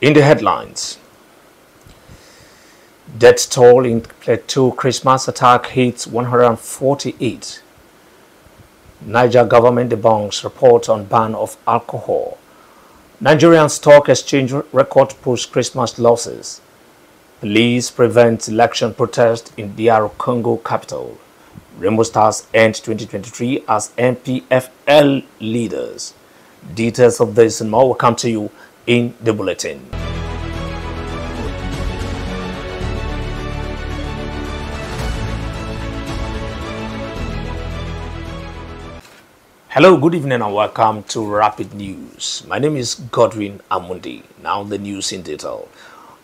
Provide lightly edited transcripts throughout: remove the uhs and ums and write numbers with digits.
In the headlines, death toll in Plateau Christmas attack hits 148. Niger government debunks report on ban of alcohol. Nigerian stock exchange record post-Christmas losses. Police prevent election protest in DR Congo capital. Rainbow Stars end 2023 as MPFL leaders. Details of this and more will come to you in the bulletin. Hello, good evening and welcome to Rapid News. My name is Godwin Amundi. Now the news in detail.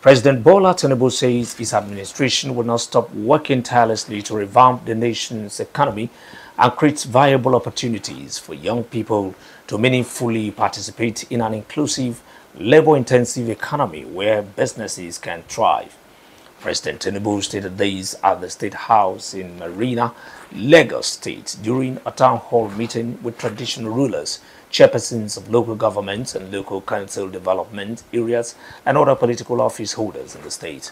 President Bola Tinubu says his administration will not stop working tirelessly to revamp the nation's economy and create viable opportunities for young people to meaningfully participate in an inclusive, labor-intensive economy where businesses can thrive. President Tinubu stated this at the State House in Marina, Lagos State, during a town hall meeting with traditional rulers, chairpersons of local governments and local council development areas, and other political office holders in the state.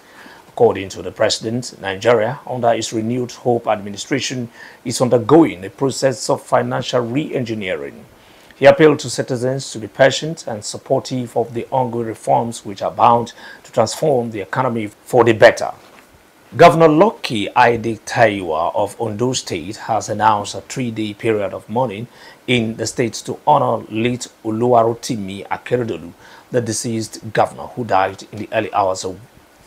According to the president, Nigeria, under its renewed hope administration, is undergoing a process of financial re-engineering. He appealed to citizens to be patient and supportive of the ongoing reforms which are bound to transform the economy for the better. Governor Lucky Aiyedatiwa of Ondo State has announced a 3-day period of mourning in the state to honor late Oluwarotimi Akeredolu, the deceased governor who died in the early hours of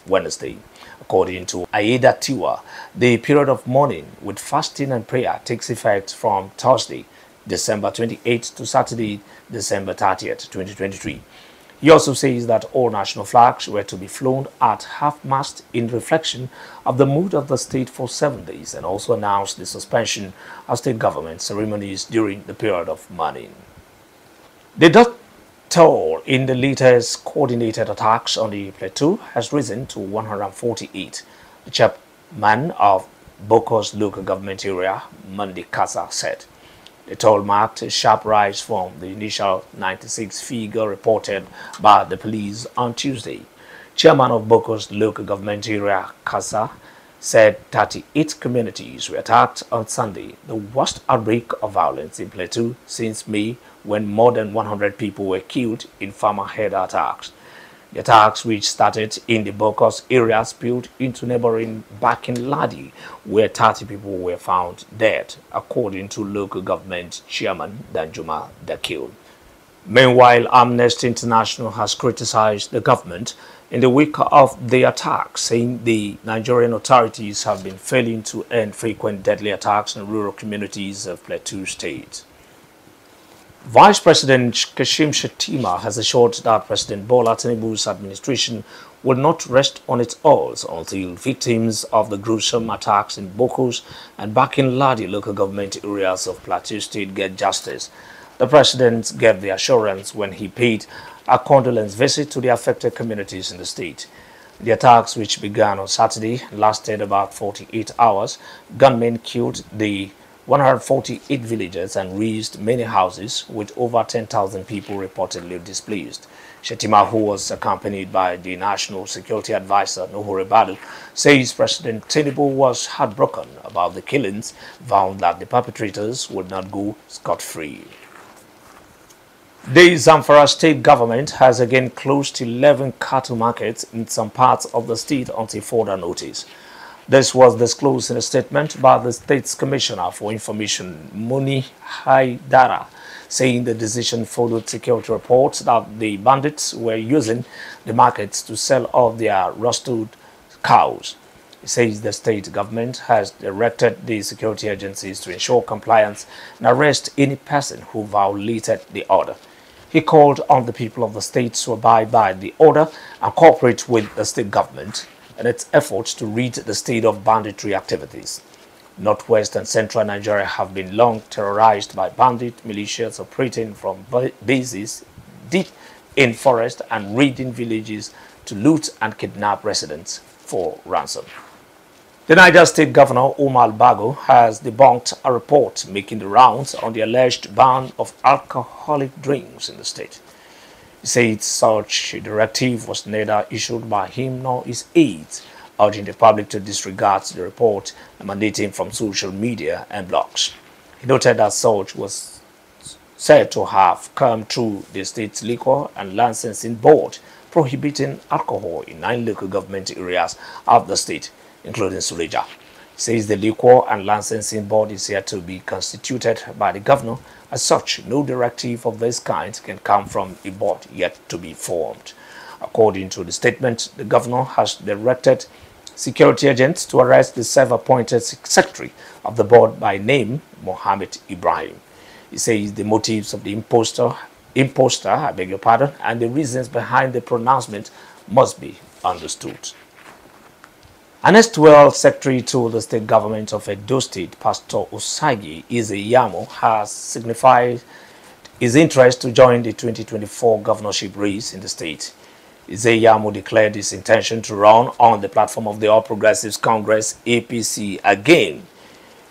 Wednesday. According to Aiyedatiwa, the period of mourning with fasting and prayer takes effect from Thursday, December 28th to Saturday, December 30th, 2023. He also says that all national flags were to be flown at half-mast in reflection of the mood of the state for 7 days, and also announced the suspension of state government ceremonies during the period of mourning. The death toll in the latest coordinated attacks on the plateau has risen to 148. The chairman of Boko's local government area, Mandi Kasa, said. The toll marked a sharp rise from the initial 96 figure reported by the police on Tuesday. Chairman of Boko's local government area, Kasa, said 38 communities were attacked on Sunday, the worst outbreak of violence in Plateau since May, when more than 100 people were killed in farmer-head attacks. The attacks, which started in the Bokos area, spilled into neighboring Bakin Ladi, where 30 people were found dead, according to local government chairman Danjuma Dakil. Meanwhile, Amnesty International has criticized the government in the wake of the attacks, saying the Nigerian authorities have been failing to end frequent deadly attacks in rural communities of Plateau State. Vice President Kashim Shettima has assured that President Bola Tinubu's administration will not rest on its oars until victims of the gruesome attacks in Bokos and Bakin Ladi local government areas of Plateau State get justice. The president gave the assurance when he paid a condolence visit to the affected communities in the state. The attacks, which began on Saturday, lasted about 48 hours. Gunmen killed the 148 villagers and razed many houses, with over 10,000 people reportedly displaced. Shettima, who was accompanied by the National Security Advisor Nuhu Ribadu, says President Tinubu was heartbroken about the killings, vowing that the perpetrators would not go scot-free. The Zamfara state government has again closed 11 cattle markets in some parts of the state until further notice. This was disclosed in a statement by the state's Commissioner for Information, Muni Haidara, saying the decision followed security reports that the bandits were using the markets to sell off their roasted cows. He says the state government has directed the security agencies to ensure compliance and arrest any person who violated the order. He called on the people of the state to abide by the order and cooperate with the state government and its efforts to rid the state of banditry activities. Northwest and central Nigeria have been long terrorized by bandit militias operating from bases deep in forest and raiding villages to loot and kidnap residents for ransom. The Niger State Governor Umar Bago has debunked a report making the rounds on the alleged ban of alcoholic drinks in the state. He said such a directive was neither issued by him nor his aides, urging the public to disregard the report emanating from social media and blogs. He noted that such was said to have come through the state's liquor and licensing board, prohibiting alcohol in 9 local government areas of the state, including Suleja. He says the liquor and licensing board is yet to be constituted by the governor. As such, no directive of this kind can come from a board yet to be formed. According to the statement, the governor has directed security agents to arrest the self-appointed secretary of the board by name Mohammed Ibrahim. He says the motives of the imposter, I beg your pardon, and the reasons behind the pronouncement must be understood. An S12 secretary to the state government of Edo State, Pastor Osagi Izeyamo, has signified his interest to join the 2024 governorship race in the state. Izeyamo declared his intention to run on the platform of the All Progressives Congress APC again.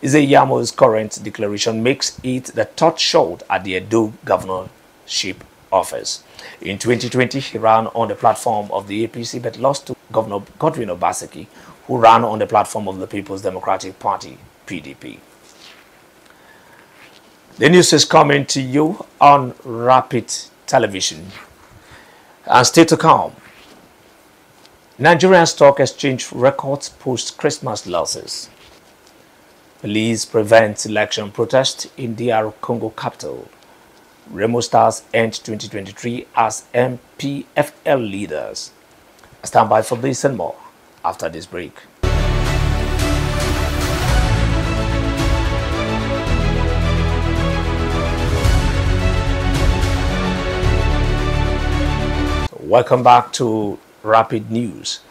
Izeyamo's current declaration makes it the third shot at the Edo governorship office. In 2020, he ran on the platform of the APC but lost to Governor Godwin Obaseki, who ran on the platform of the People's Democratic Party, PDP. The news is coming to you on Rapid Television. And stay to calm. Nigerian Stock Exchange records post-Christmas losses. Police prevent election protest in DR Congo capital. Remo Stars end 2023 as MPFL leaders. Stand by for this and more after this break. Welcome back to Rapid News.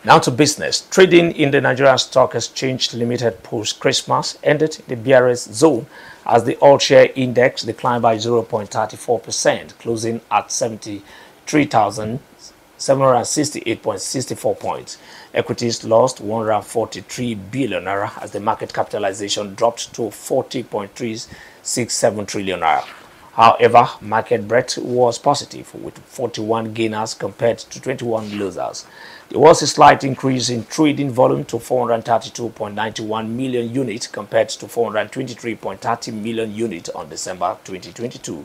Now to business. Trading in the Nigerian Stock Exchange Limited post-Christmas ended in the BRS zone as the all-share index declined by 0.34%, closing at 73,768.64 points. Equities lost 143 billion naira as the market capitalization dropped to 40.367 trillion naira. However, market breadth was positive with 41 gainers compared to 21 losers. There was a slight increase in trading volume to 432.91 million units compared to 423.30 million units on December 2022.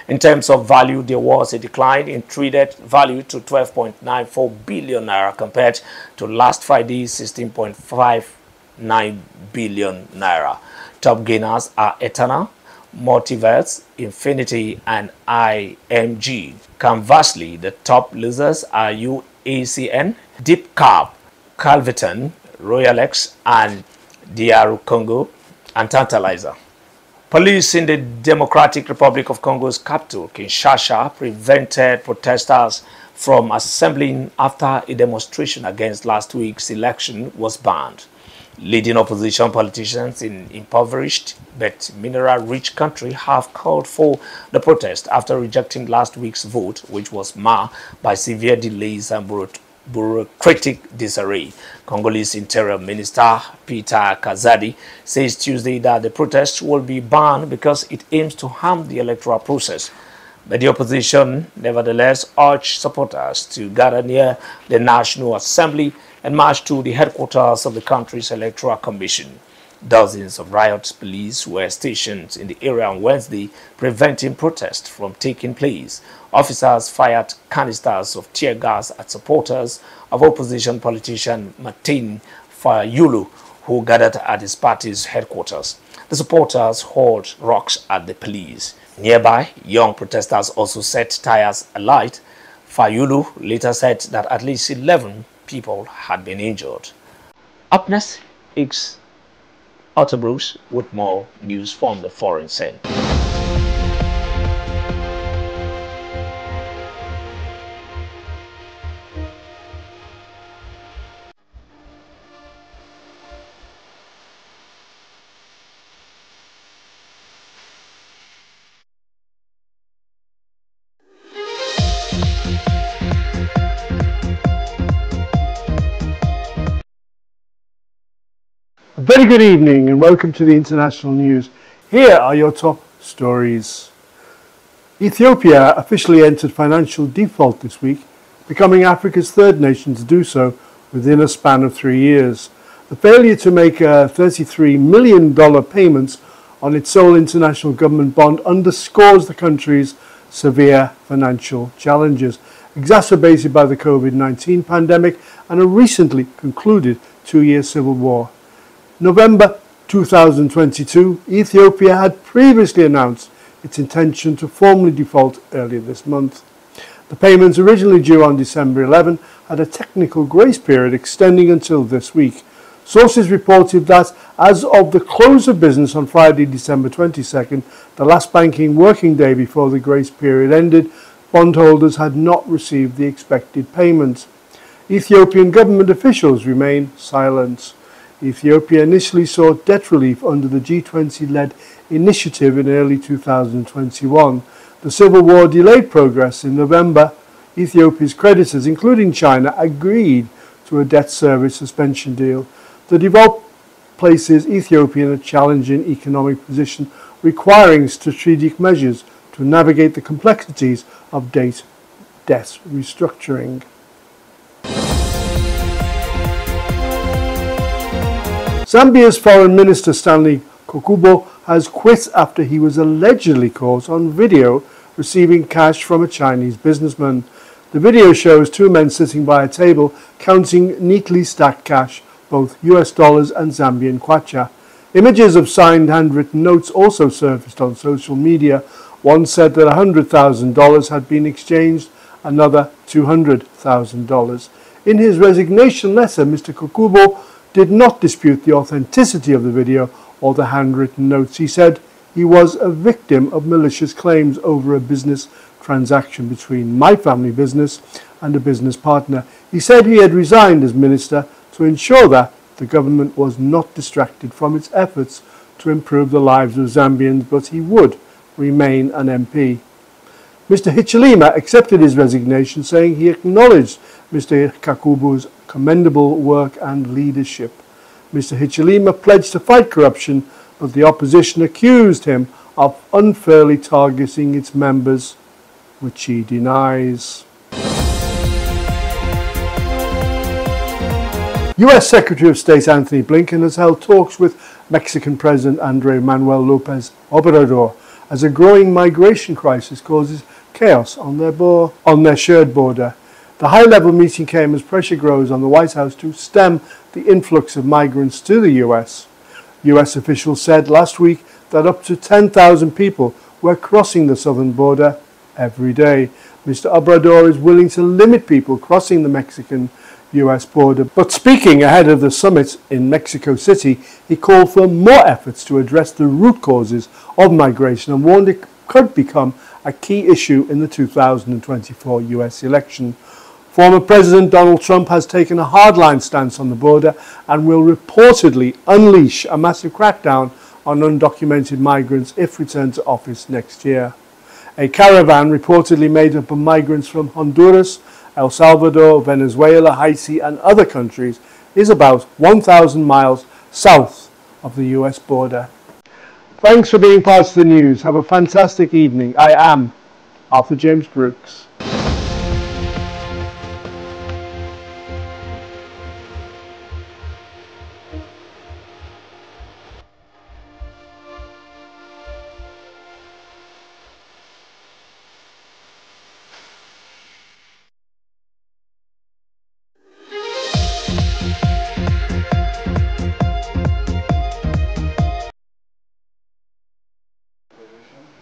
In terms of value, there was a decline in traded value to 12.94 billion naira compared to last Friday's 16.59 billion naira. Top gainers are Eternal, Multiverse, Infinity, and IMG. Conversely, the top losers are UACN, Deep Carb, Calviton, Royalex, and DR Congo, and Tantalizer. Police in the Democratic Republic of Congo's capital, Kinshasa, prevented protesters from assembling after a demonstration against last week's election was banned. Leading opposition politicians in impoverished but mineral-rich country have called for the protest after rejecting last week's vote, which was marred by severe delays and bureaucratic disarray. Congolese Interior Minister Peter Kazadi says Tuesday that the protest will be banned because it aims to harm the electoral process. But the opposition nevertheless urged supporters to gather near the National Assembly and marched to the headquarters of the country's Electoral Commission. Dozens of riot police were stationed in the area on Wednesday, preventing protests from taking place. Officers fired canisters of tear gas at supporters of opposition politician Martin Fayulu, who gathered at his party's headquarters. The supporters hurled rocks at the police. Nearby, young protesters also set tires alight. Fayulu later said that at least 11 people had been injured. Up next, X Autobruce with more news from the foreign scene. Very good evening and welcome to the international news. Here are your top stories. Ethiopia officially entered financial default this week, becoming Africa's third nation to do so within a span of 3 years. The failure to make $33 million payments on its sole international government bond underscores the country's severe financial challenges, exacerbated by the COVID-19 pandemic and a recently concluded 2-year civil war. November 2022, Ethiopia had previously announced its intention to formally default earlier this month. The payments, originally due on December 11, had a technical grace period extending until this week. Sources reported that as of the close of business on Friday, December 22nd, the last banking working day before the grace period ended, bondholders had not received the expected payment. Ethiopian government officials remain silent. Ethiopia initially sought debt relief under the G20-led initiative in early 2021. The civil war delayed progress. In November, Ethiopia's creditors, including China, agreed to a debt service suspension deal. The default places Ethiopia in a challenging economic position, requiring strategic measures to navigate the complexities of debt restructuring. Zambia's Foreign Minister Stanley Kokubo has quit after he was allegedly caught on video receiving cash from a Chinese businessman. The video shows two men sitting by a table counting neatly stacked cash, both US dollars and Zambian kwacha. Images of signed handwritten notes also surfaced on social media. One said that $100,000 had been exchanged, another $200,000. In his resignation letter, Mr. Kokubo did not dispute the authenticity of the video or the handwritten notes. He said he was a victim of malicious claims over a business transaction between my family business and a business partner. He said he had resigned as minister to ensure that the government was not distracted from its efforts to improve the lives of Zambians, but he would remain an MP. Mr. Hichilema accepted his resignation, saying he acknowledged Mr. Kakubu's commendable work and leadership. Mr. Hichilema pledged to fight corruption, but the opposition accused him of unfairly targeting its members, which he denies. U.S. Secretary of State Anthony Blinken has held talks with Mexican President Andrés Manuel López Obrador as a growing migration crisis causes chaos on their shared border. The high-level meeting came as pressure grows on the White House to stem the influx of migrants to the U.S. U.S. officials said last week that up to 10,000 people were crossing the southern border every day. Mr. Obrador is willing to limit people crossing the Mexican-U.S. border, but speaking ahead of the summit in Mexico City, he called for more efforts to address the root causes of migration and warned it could become a key issue in the 2024 U.S. election. Former President Donald Trump has taken a hardline stance on the border and will reportedly unleash a massive crackdown on undocumented migrants if returned to office next year. A caravan reportedly made up of migrants from Honduras, El Salvador, Venezuela, Haiti and other countries is about 1,000 miles south of the US border. Thanks for being part of the news. Have a fantastic evening. I am Arthur James Brooks.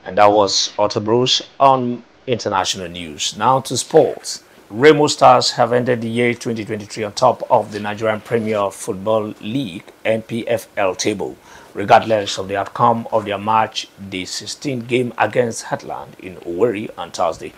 And that was Arthur Bruce on international news. Now to sports. Remo Stars have ended the year 2023 on top of the Nigerian Premier Football League (NPFL) table, regardless of the outcome of their match, the 16th game against Heartland in Owerri on Thursday.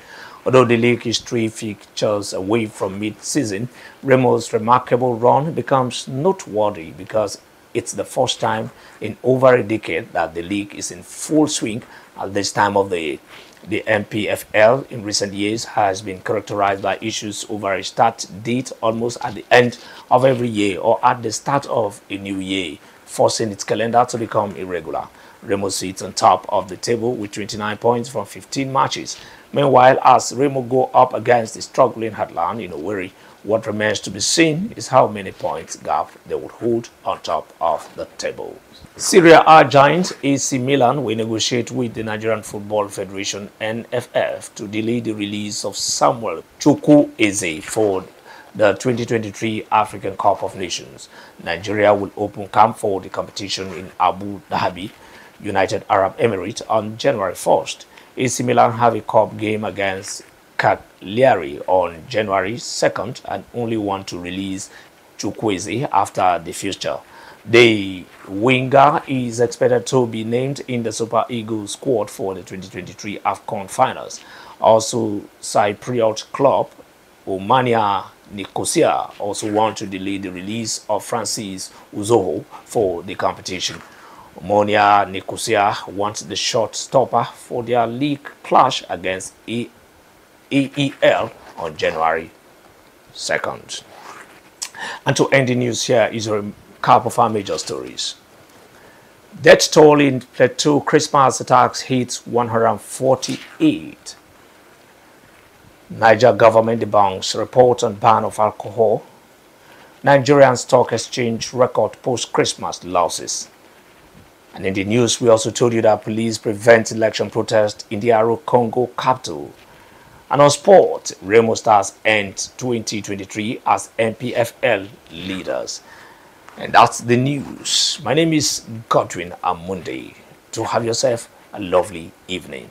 Although the league is 3 fixtures away from mid-season, Remo's remarkable run becomes noteworthy because it's the first time in over a decade that the league is in full swing at this time of the year. The NPFL in recent years has been characterized by issues over a start date almost at the end of every year or at the start of a new year, forcing its calendar to become irregular. Remo sits on top of the table with 29 points from 15 matches. Meanwhile, as Remo go up against the struggling Heartland in Owerri, what remains to be seen is how many points gap they would hold on top of the table. Serie A giant AC Milan will negotiate with the Nigerian Football Federation (NFF) to delay the release of Samuel Chukwueze for the 2023 African Cup of Nations. Nigeria will open camp for the competition in Abu Dhabi, United Arab Emirates, on January 1st. AC Milan have a cup game against Cagliari on January 2nd and only want to release Chukwueze after the fixture. The winger is expected to be named in the Super Eagles squad for the 2023 AFCON finals. Also, Cypriot club Omonia Nicosia also want to delay the release of Francis Uzoho for the competition. Omonia Nicosia wants the short stopper for their league clash against AEL on January 2nd. And to end the news, here is a recap of our major stories. Death toll in Plateau Christmas attacks hits 148. Niger government debunks report on ban of alcohol. Nigerian stock exchange record post-Christmas losses. And in the news, we also told you that police prevent election protest in the RO Congo capital. And on sport, Remo Stars end 2023 as NPFL leaders. And that's the news. My name is Godwin Amundi. To have yourself a lovely evening.